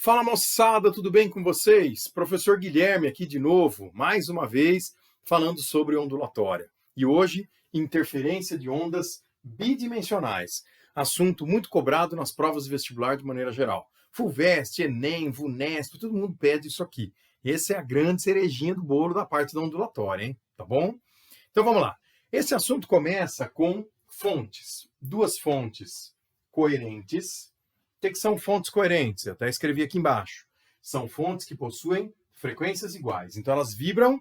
Fala moçada, tudo bem com vocês? Professor Guilherme aqui de novo, mais uma vez, falando sobre ondulatória. E hoje, interferência de ondas bidimensionais. Assunto muito cobrado nas provas de vestibular de maneira geral. FUVEST, Enem, VUNESP, todo mundo pede isso aqui. Essa é a grande cerejinha do bolo da parte da ondulatória, hein? Tá bom? Então vamos lá. Esse assunto começa com fontes. Duas fontes coerentes. O que são fontes coerentes? Eu até escrevi aqui embaixo. São fontes que possuem frequências iguais. Então, elas vibram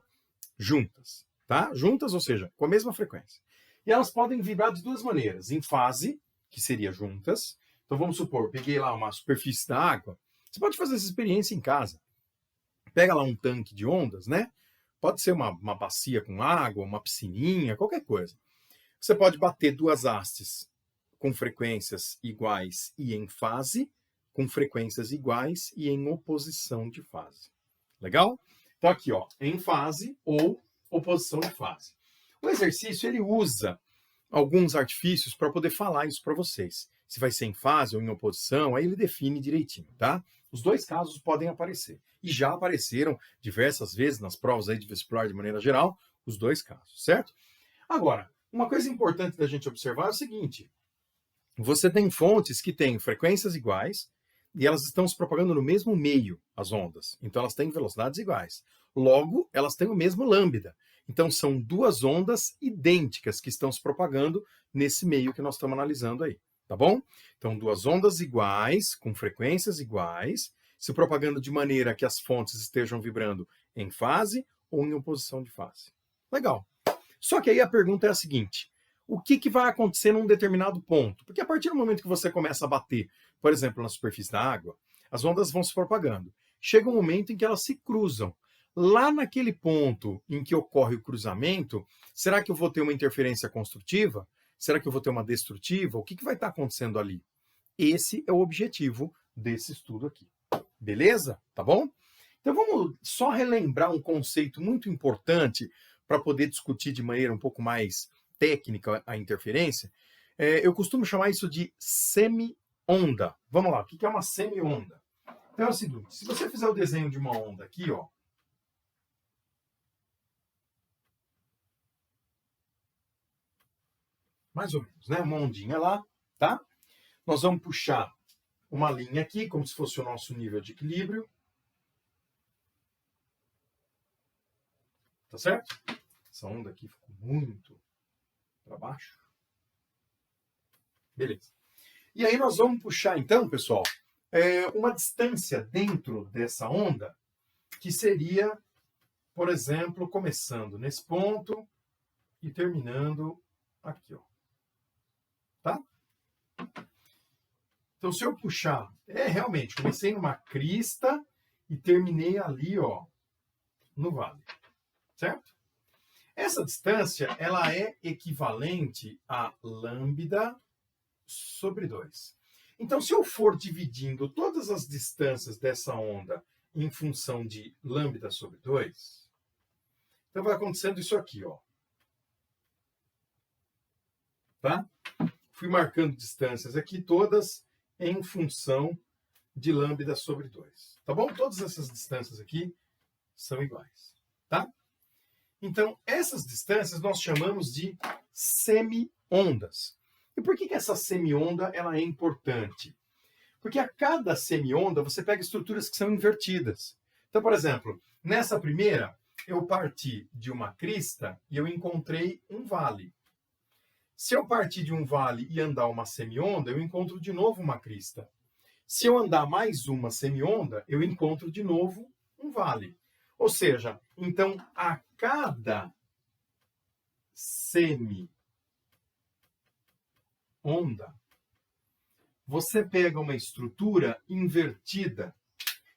juntas, tá? Juntas, ou seja, com a mesma frequência. E elas podem vibrar de duas maneiras. Em fase, que seria juntas. Então, vamos supor, peguei lá uma superfície da água. Você pode fazer essa experiência em casa. Pega lá um tanque de ondas, né? Pode ser uma bacia com água, uma piscininha, qualquer coisa. Você pode bater duas hastes com frequências iguais e em fase, com frequências iguais e em oposição de fase. Legal? Então aqui, ó, em fase ou oposição de fase. O exercício, ele usa alguns artifícios para poder falar isso para vocês. Se vai ser em fase ou em oposição, aí ele define direitinho, tá? Os dois casos podem aparecer. E já apareceram diversas vezes nas provas aí de vestibular de maneira geral, os dois casos, certo? Agora, uma coisa importante da gente observar é o seguinte: você tem fontes que têm frequências iguais e elas estão se propagando no mesmo meio, as ondas. Então, elas têm velocidades iguais. Logo, elas têm o mesmo lambda. Então, são duas ondas idênticas que estão se propagando nesse meio que nós estamos analisando aí. Tá bom? Então, duas ondas iguais, com frequências iguais, se propagando de maneira que as fontes estejam vibrando em fase ou em oposição de fase. Legal. Só que aí a pergunta é a seguinte: o que vai acontecer num determinado ponto? Porque a partir do momento que você começa a bater, por exemplo, na superfície da água, as ondas vão se propagando. Chega um momento em que elas se cruzam. Lá naquele ponto em que ocorre o cruzamento, será que eu vou ter uma interferência construtiva? Será que eu vou ter uma destrutiva? O que vai estar acontecendo ali? Esse é o objetivo desse estudo aqui. Beleza? Tá bom? Então vamos só relembrar um conceito muito importante para poder discutir de maneira um pouco mais técnica a interferência. Eu costumo chamar isso de semi-onda. Vamos lá, o que é uma semi-onda? Então é o seguinte: se você fizer o desenho de uma onda aqui, ó, mais ou menos, né? Uma ondinha lá, tá? Nós vamos puxar uma linha aqui, como se fosse o nosso nível de equilíbrio. Tá certo? Essa onda aqui ficou muito para baixo. Beleza. E aí nós vamos puxar, então, pessoal, uma distância dentro dessa onda, que seria, por exemplo, começando nesse ponto e terminando aqui, ó. Tá? Então, se eu puxar, realmente, comecei numa crista e terminei ali, ó, no vale. Certo? Essa distância, ela é equivalente a lambda sobre 2. Então, se eu for dividindo todas as distâncias dessa onda em função de lambda sobre 2, então vai acontecendo isso aqui, ó. Tá? Fui marcando distâncias aqui todas em função de lambda sobre 2. Tá bom? Todas essas distâncias aqui são iguais. Tá? Então, essas distâncias nós chamamos de semi-ondas. E por que essa semi-onda ela é importante? Porque a cada semi-onda você pega estruturas que são invertidas. Então, por exemplo, nessa primeira, eu parti de uma crista e eu encontrei um vale. Se eu partir de um vale e andar uma semi-onda, eu encontro de novo uma crista. Se eu andar mais uma semi-onda, eu encontro de novo um vale. Ou seja, então, a cada semi-onda, você pega uma estrutura invertida.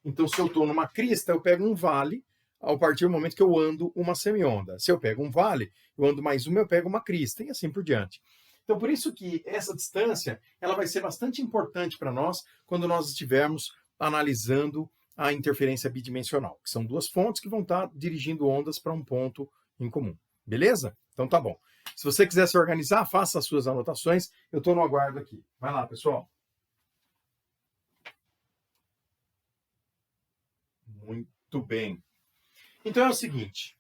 Então, se eu estou numa crista, eu pego um vale, a partir do momento que eu ando uma semi-onda. Se eu pego um vale, eu ando mais uma, eu pego uma crista, e assim por diante. Então, por isso que essa distância ela vai ser bastante importante para nós quando nós estivermos analisando a interferência bidimensional, que são duas fontes que vão estar dirigindo ondas para um ponto em comum. Beleza? Então tá bom. Se você quiser se organizar, faça as suas anotações. Eu estou no aguardo aqui. Vai lá, pessoal. Muito bem. Então é o seguinte.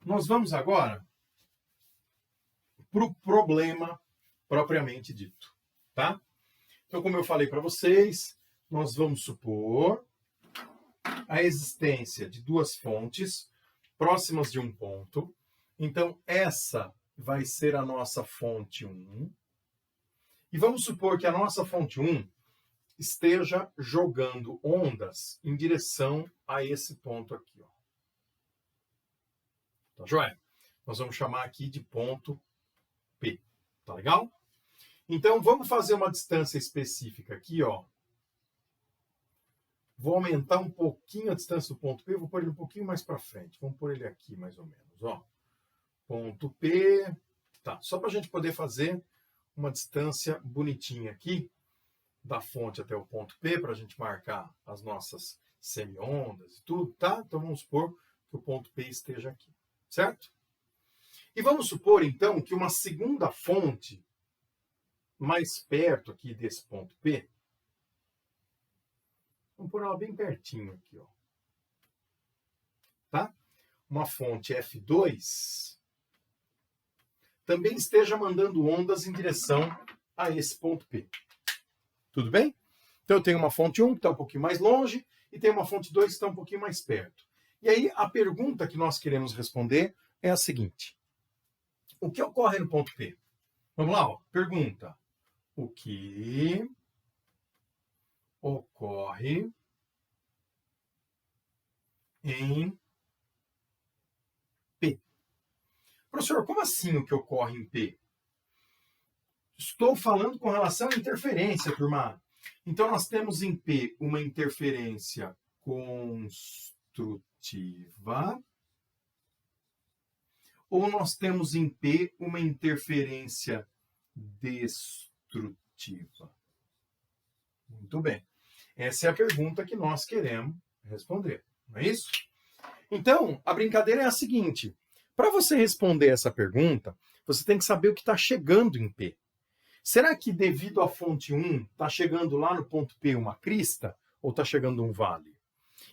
Nós vamos agora para o problema propriamente dito, tá? Então, como eu falei para vocês, nós vamos supor a existência de duas fontes próximas de um ponto. Então, essa vai ser a nossa fonte 1. E vamos supor que a nossa fonte 1 esteja jogando ondas em direção a esse ponto aqui, ó. Tá joia? Nós vamos chamar aqui de ponto P. Tá legal? Então, vamos fazer uma distância específica aqui, ó. Vou aumentar um pouquinho a distância do ponto P, vou pôr ele um pouquinho mais para frente. Vamos pôr ele aqui, mais ou menos, ó. Ponto P. Tá, só para a gente poder fazer uma distância bonitinha aqui, da fonte até o ponto P, para a gente marcar as nossas semiondas e tudo, tá? Então, vamos supor que o ponto P esteja aqui, certo? E vamos supor, então, que uma segunda fonte mais perto aqui desse ponto P, vamos pôr ela bem pertinho aqui, ó. Tá? Uma fonte F2 também esteja mandando ondas em direção a esse ponto P. Tudo bem? Então eu tenho uma fonte 1 que está um pouquinho mais longe e tem uma fonte 2 que está um pouquinho mais perto. E aí a pergunta que nós queremos responder é a seguinte. O que ocorre no ponto P? Vamos lá, ó. Pergunta. O que ocorre em P? Professor, como assim o que ocorre em P? Estou falando com relação à interferência, turma. Então, nós temos em P uma interferência construtiva ou nós temos em P uma interferência destrutiva? Muito bem. Essa é a pergunta que nós queremos responder, não é isso? Então, a brincadeira é a seguinte. Para você responder essa pergunta, você tem que saber o que está chegando em P. Será que devido à fonte 1 está chegando lá no ponto P uma crista ou está chegando um vale?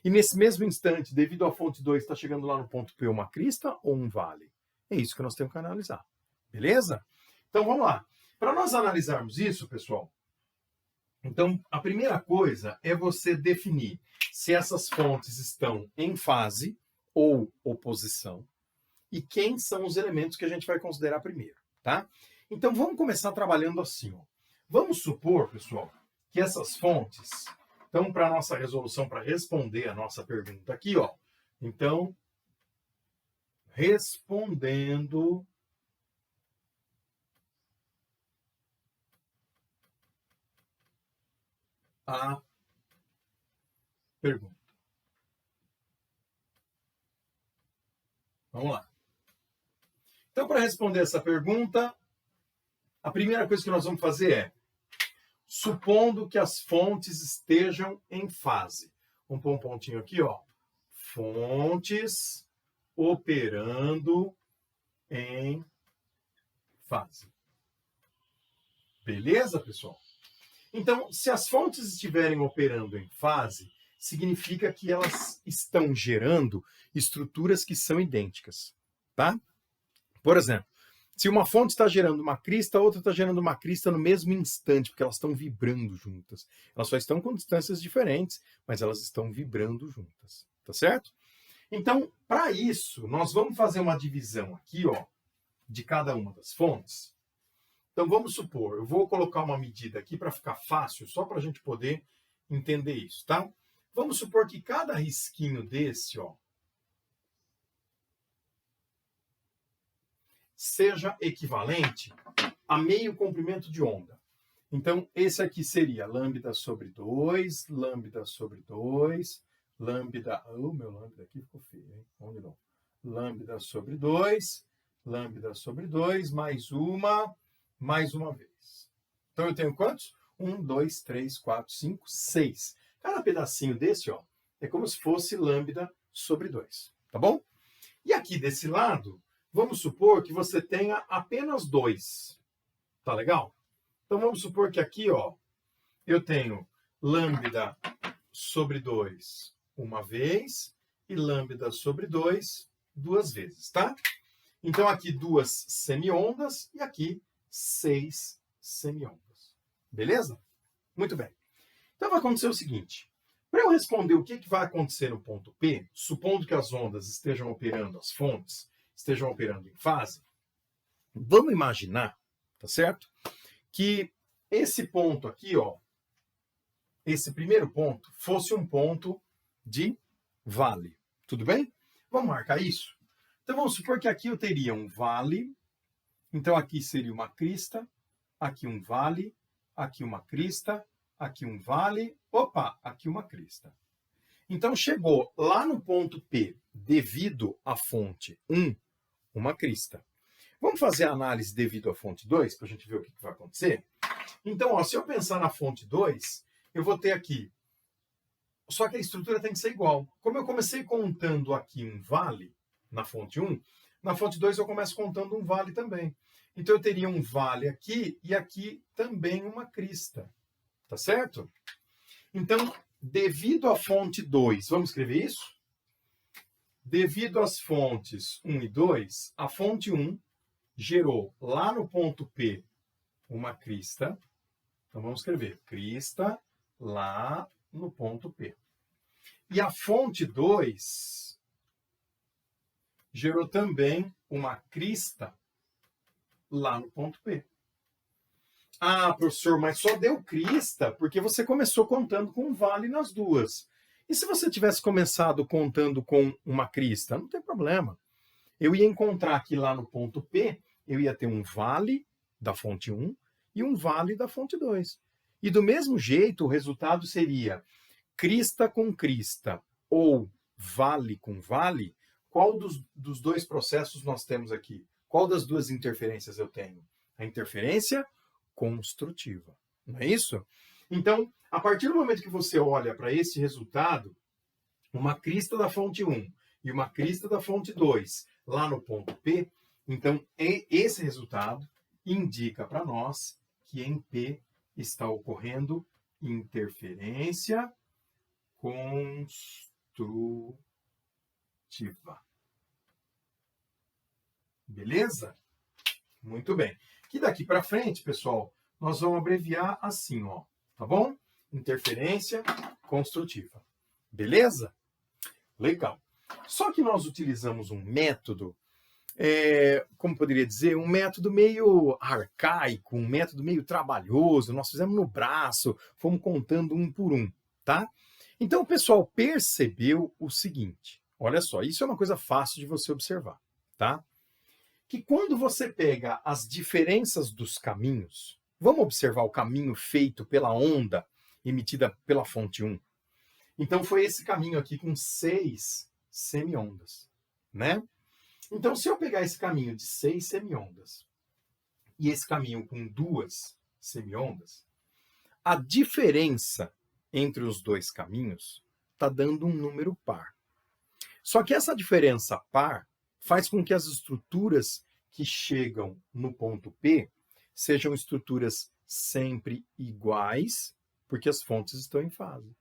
E nesse mesmo instante, devido à fonte 2, está chegando lá no ponto P uma crista ou um vale? É isso que nós temos que analisar. Beleza? Então vamos lá. Para nós analisarmos isso, pessoal, então a primeira coisa é você definir se essas fontes estão em fase ou oposição e quem são os elementos que a gente vai considerar primeiro, tá? Então, vamos começar trabalhando assim, ó. Vamos supor, pessoal, que essas fontes estão para a nossa resolução, para responder a nossa pergunta aqui, ó. Então, respondendo a pergunta. Vamos lá. Então, para responder essa pergunta, a primeira coisa que nós vamos fazer é, supondo que as fontes estejam em fase. Vamos pôr um pontinho aqui, ó. Fontes operando em fase. Beleza, pessoal? Então, se as fontes estiverem operando em fase, significa que elas estão gerando estruturas que são idênticas, tá? Por exemplo, se uma fonte está gerando uma crista, a outra está gerando uma crista no mesmo instante, porque elas estão vibrando juntas. Elas só estão com distâncias diferentes, mas elas estão vibrando juntas, tá certo? Então, para isso, nós vamos fazer uma divisão aqui, ó, de cada uma das fontes. Então, vamos supor, eu vou colocar uma medida aqui para ficar fácil, só para a gente poder entender isso, tá? Vamos supor que cada risquinho desse, ó, seja equivalente a meio comprimento de onda. Então, esse aqui seria lambda sobre 2, lambda sobre 2, lambda... Oh, meu lambda aqui ficou feio, hein? Vamos de novo. Lambda sobre 2, mais uma vez. Então, eu tenho quantos? 1, 2, 3, 4, 5, 6. Cada pedacinho desse, ó, é como se fosse lambda sobre 2, tá bom? E aqui desse lado, vamos supor que você tenha apenas 2. Tá legal? Então, vamos supor que aqui, ó, eu tenho lambda sobre 2 uma vez e lambda sobre 2 duas vezes, tá? Então aqui 2 semiondas e aqui 6 semiondas. Beleza? Muito bem. Então vai acontecer o seguinte. Para eu responder o que vai acontecer no ponto P, supondo que as ondas estejam operando, as fontes estejam operando em fase, vamos imaginar, tá certo? Que esse ponto aqui, ó, esse primeiro ponto, fosse um ponto de vale. Tudo bem? Vamos marcar isso? Então vamos supor que aqui eu teria um vale, então aqui seria uma crista, aqui um vale, aqui uma crista, aqui um vale, opa, aqui uma crista. Então chegou lá no ponto P, devido à fonte 1, uma crista. Vamos fazer a análise devido à fonte 2, para a gente ver o que vai acontecer? Então, ó, se eu pensar na fonte 2, eu vou ter aqui, só que a estrutura tem que ser igual. Como eu comecei contando aqui um vale na fonte 1, na fonte 2 eu começo contando um vale também. Então eu teria um vale aqui e aqui também uma crista. Tá certo? Então, devido à fonte 2, vamos escrever isso? Devido às fontes 1 e 2, a fonte 1 gerou lá no ponto P uma crista. Então vamos escrever crista lá no ponto P. E a fonte 2 gerou também uma crista lá no ponto P. Ah, professor, mas só deu crista porque você começou contando com um vale nas duas. E se você tivesse começado contando com uma crista? Não tem problema. Eu ia encontrar aqui lá no ponto P, eu ia ter um vale da fonte 1 e um vale da fonte 2. E do mesmo jeito, o resultado seria crista com crista ou vale com vale. Qual dos dois processos nós temos aqui? Qual das duas interferências eu tenho? A interferência construtiva, não é isso? Então, a partir do momento que você olha para esse resultado, uma crista da fonte 1 e uma crista da fonte 2 lá no ponto P, então esse resultado indica para nós que em P está ocorrendo interferência construtiva. Beleza? Muito bem. Que daqui para frente, pessoal, nós vamos abreviar assim, ó, tá bom? Interferência construtiva. Beleza? Legal. Só que nós utilizamos um método, como poderia dizer, um método meio arcaico, um método meio trabalhoso. Nós fizemos no braço, fomos contando um por um, tá? Então o pessoal percebeu o seguinte, olha só, isso é uma coisa fácil de você observar, tá? Que quando você pega as diferenças dos caminhos, vamos observar o caminho feito pela onda emitida pela fonte 1. Então foi esse caminho aqui com 6 semiondas, né? Então se eu pegar esse caminho de 6 semiondas e esse caminho com 2 semiondas, a diferença entre os dois caminhos está dando um número par. Só que essa diferença par faz com que as estruturas que chegam no ponto P sejam estruturas sempre iguais, porque as fontes estão em fase.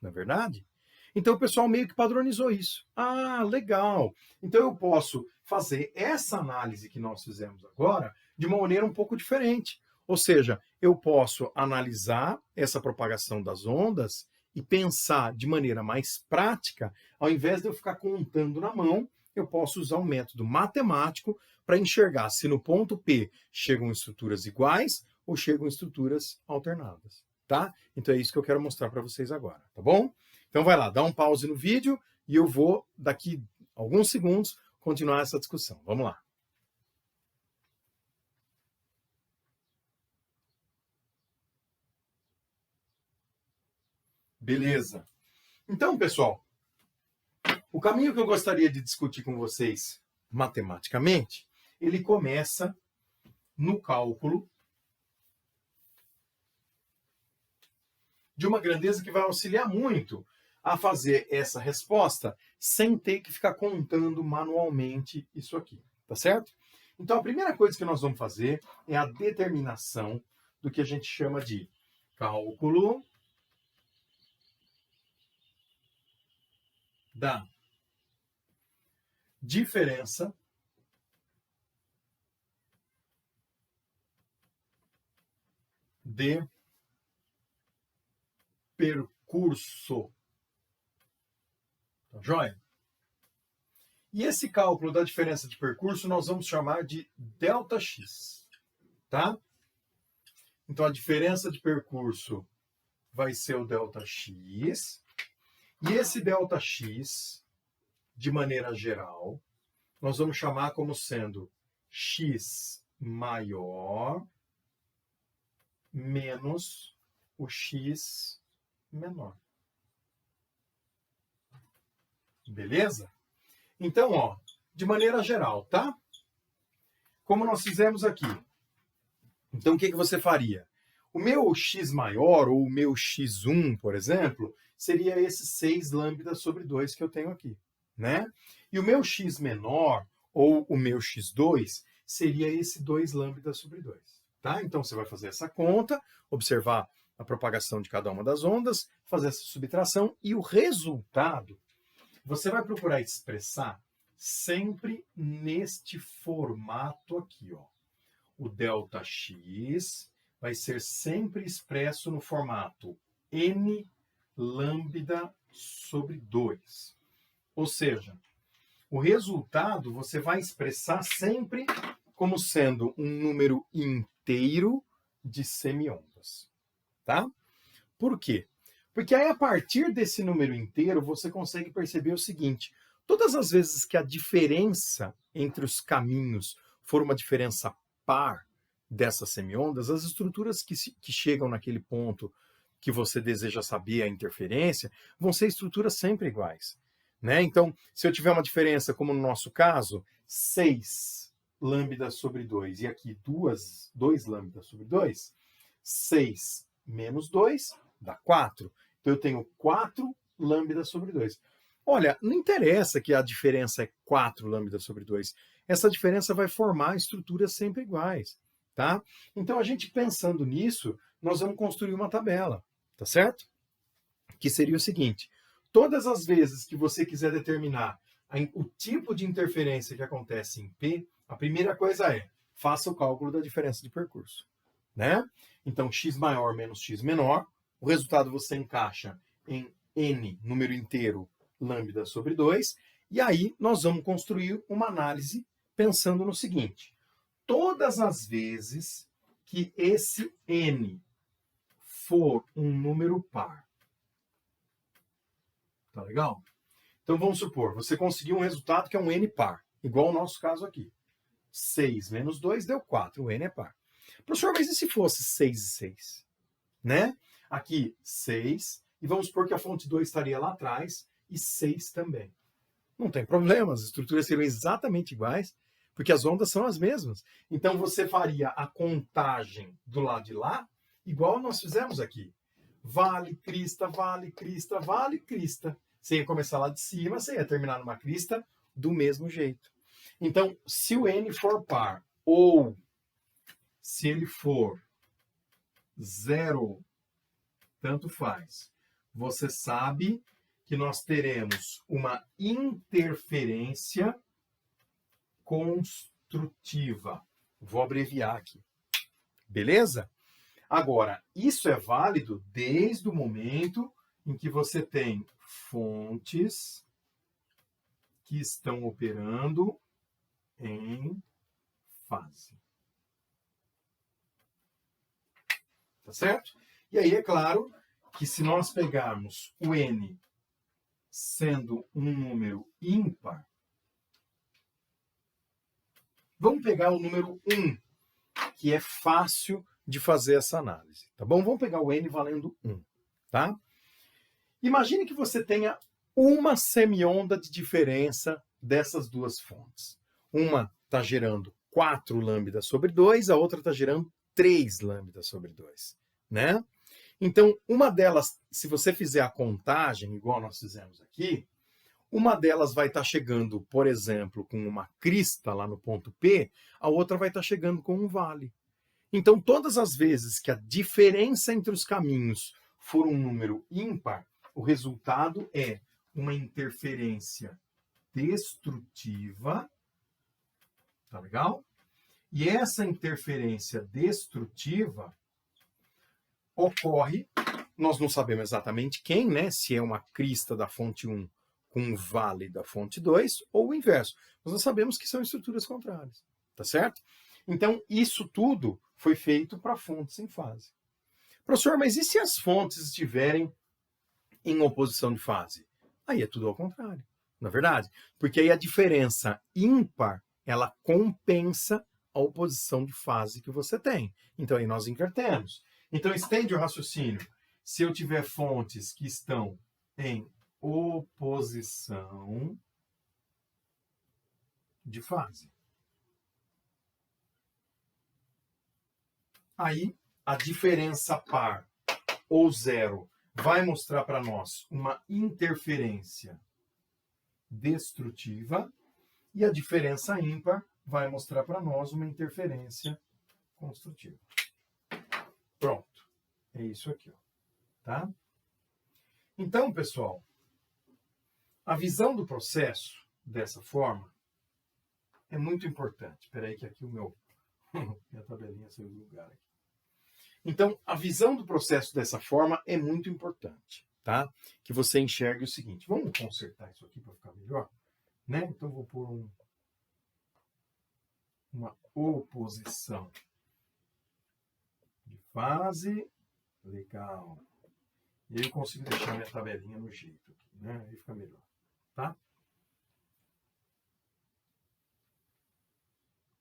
Não é verdade? Então o pessoal meio que padronizou isso. Ah, legal! Então eu posso fazer essa análise que nós fizemos agora de uma maneira um pouco diferente. Ou seja, eu posso analisar essa propagação das ondas e pensar de maneira mais prática, ao invés de eu ficar contando na mão, eu posso usar um método matemático para enxergar se no ponto P chegam estruturas iguais ou chegam estruturas alternadas, tá? Então é isso que eu quero mostrar para vocês agora, tá bom? Então vai lá, dá um pause no vídeo e eu vou, daqui a alguns segundos, continuar essa discussão. Vamos lá. Beleza. Então, pessoal, o caminho que eu gostaria de discutir com vocês matematicamente, ele começa no cálculo de uma grandeza que vai auxiliar muito a fazer essa resposta sem ter que ficar contando manualmente isso aqui, tá certo? Então, a primeira coisa que nós vamos fazer é a determinação do que a gente chama de cálculo da diferença de percurso. Tá joia? E esse cálculo da diferença de percurso nós vamos chamar de ΔX, tá? Então a diferença de percurso vai ser o ΔX, e esse ΔX, de maneira geral, nós vamos chamar como sendo x maior menos o x menor. Beleza? Então, ó, de maneira geral, tá? Como nós fizemos aqui. Então, o que você faria? O meu x maior, ou o meu x1, por exemplo, seria esse 6 lambda sobre 2 que eu tenho aqui, né? E o meu x menor, ou o meu x2, seria esse 2 lambda sobre 2, tá? Então, você vai fazer essa conta, observar a propagação de cada uma das ondas, fazer essa subtração, e o resultado você vai procurar expressar sempre neste formato aqui, ó. O ΔX vai ser sempre expresso no formato n lambda sobre 2. Ou seja, o resultado você vai expressar sempre como sendo um número inteiro de semiondas, tá? Por quê? Porque aí, a partir desse número inteiro, você consegue perceber o seguinte: todas as vezes que a diferença entre os caminhos for uma diferença par dessas semiondas, as estruturas que chegam naquele ponto que você deseja saber a interferência, vão ser estruturas sempre iguais, né? Então, se eu tiver uma diferença, como no nosso caso, 6 lambda sobre 2, e aqui 2 lambda sobre 2, 6 menos 2 dá 4. Então, eu tenho 4 lambda sobre 2. Olha, não interessa que a diferença é 4 lambda sobre 2. Essa diferença vai formar estruturas sempre iguais, tá? Então, a gente pensando nisso, nós vamos construir uma tabela, tá certo? Que seria o seguinte: todas as vezes que você quiser determinar o tipo de interferência que acontece em P, a primeira coisa é, faça o cálculo da diferença de percurso, né? Então, x maior menos x menor, o resultado você encaixa em n, número inteiro, lambda sobre 2, e aí nós vamos construir uma análise pensando no seguinte: todas as vezes que esse n for um número par, tá legal? Então vamos supor, você conseguiu um resultado que é um n par, igual ao nosso caso aqui. 6 menos 2 deu 4, o n é par. Professor, mas e se fosse 6 e 6? Né? Aqui 6, e vamos supor que a fonte 2 estaria lá atrás, e 6 também. Não tem problema, as estruturas seriam exatamente iguais, porque as ondas são as mesmas. Então você faria a contagem do lado de lá, igual nós fizemos aqui. Vale, crista, vale, crista, vale, crista. Você ia começar lá de cima, você ia terminar numa crista do mesmo jeito. Então, se o n for par, ou se ele for 0, tanto faz, você sabe que nós teremos uma interferência construtiva. Vou abreviar aqui. Beleza? Agora, isso é válido desde o momento em que você tem fontes que estão operando em fase. Tá certo? E aí, é claro que se nós pegarmos o n sendo um número ímpar, vamos pegar o número 1, que é fácil de fazer essa análise, tá bom? Vamos pegar o n valendo 1, tá? Imagine que você tenha uma semionda de diferença dessas duas fontes. Uma está gerando 4 lambda sobre 2, a outra está gerando 3 lambda sobre 2, né? Então, uma delas, se você fizer a contagem, igual nós fizemos aqui, uma delas vai estar chegando, por exemplo, com uma crista lá no ponto P, a outra vai estar chegando com um vale. Então, todas as vezes que a diferença entre os caminhos for um número ímpar, o resultado é uma interferência destrutiva, tá legal? E essa interferência destrutiva ocorre, nós não sabemos exatamente quem, né? Se é uma crista da fonte 1 com um vale da fonte 2 ou o inverso. Nós não sabemos que são estruturas contrárias, tá certo? Então, isso tudo foi feito para fontes em fase. Professor, mas e se as fontes estiverem em oposição de fase? Aí é tudo ao contrário, na verdade. Porque aí a diferença ímpar, ela compensa a oposição de fase que você tem. Então aí nós invertemos. Então estende o raciocínio. Se eu tiver fontes que estão em oposição de fase, aí a diferença par ou zero vai mostrar para nós uma interferência destrutiva e a diferença ímpar vai mostrar para nós uma interferência construtiva. Pronto. É isso aqui, ó. Tá? Então, pessoal, a visão do processo dessa forma é muito importante. Espera aí que aqui minha tabelinha saiu do lugar aqui. Então, a visão do processo dessa forma é muito importante, tá? Que você enxergue o seguinte. Vamos consertar isso aqui para ficar melhor, né? Então, vou pôr uma oposição de fase. Legal. E aí eu consigo deixar minha tabelinha no jeito aqui, né? Aí fica melhor, tá?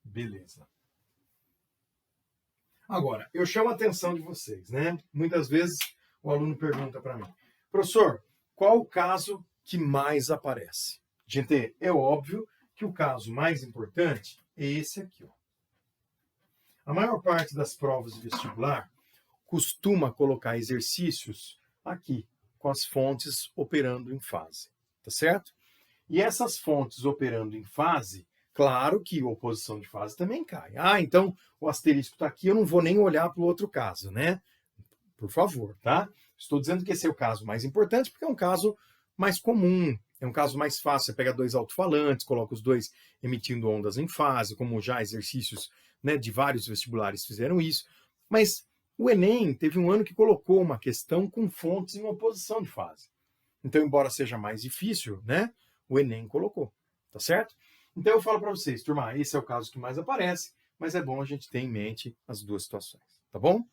Beleza. Agora, eu chamo a atenção de vocês, né? Muitas vezes o aluno pergunta para mim, professor, qual o caso que mais aparece? Gente, é óbvio que o caso mais importante é esse aqui, ó. A maior parte das provas de vestibular costuma colocar exercícios aqui, com as fontes operando em fase, tá certo? E essas fontes operando em fase, claro que oposição de fase também cai. Ah, então o asterisco está aqui, eu não vou nem olhar para o outro caso, né? Por favor, tá? Estou dizendo que esse é o caso mais importante porque é um caso mais comum, é um caso mais fácil. Você pega dois alto-falantes, coloca os dois emitindo ondas em fase, como já exercícios, né, de vários vestibulares fizeram isso. Mas o Enem teve um ano que colocou uma questão com fontes em oposição de fase. Então, embora seja mais difícil, né, o Enem colocou, tá certo? Então eu falo para vocês, turma, esse é o caso que mais aparece, mas é bom a gente ter em mente as duas situações, tá bom?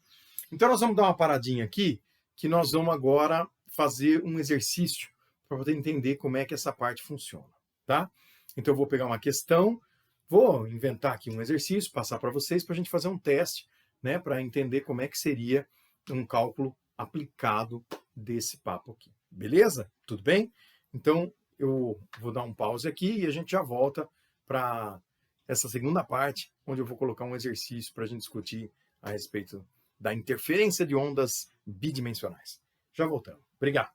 Então nós vamos dar uma paradinha aqui, que nós vamos agora fazer um exercício para poder entender como é que essa parte funciona, tá? Então eu vou pegar uma questão, vou inventar aqui um exercício, passar para vocês para a gente fazer um teste, né, para entender como é que seria um cálculo aplicado desse papo aqui. Beleza? Tudo bem? Então eu vou dar um pause aqui e a gente já volta para essa segunda parte, onde eu vou colocar um exercício para a gente discutir a respeito da interferência de ondas bidimensionais. Já voltamos. Obrigado.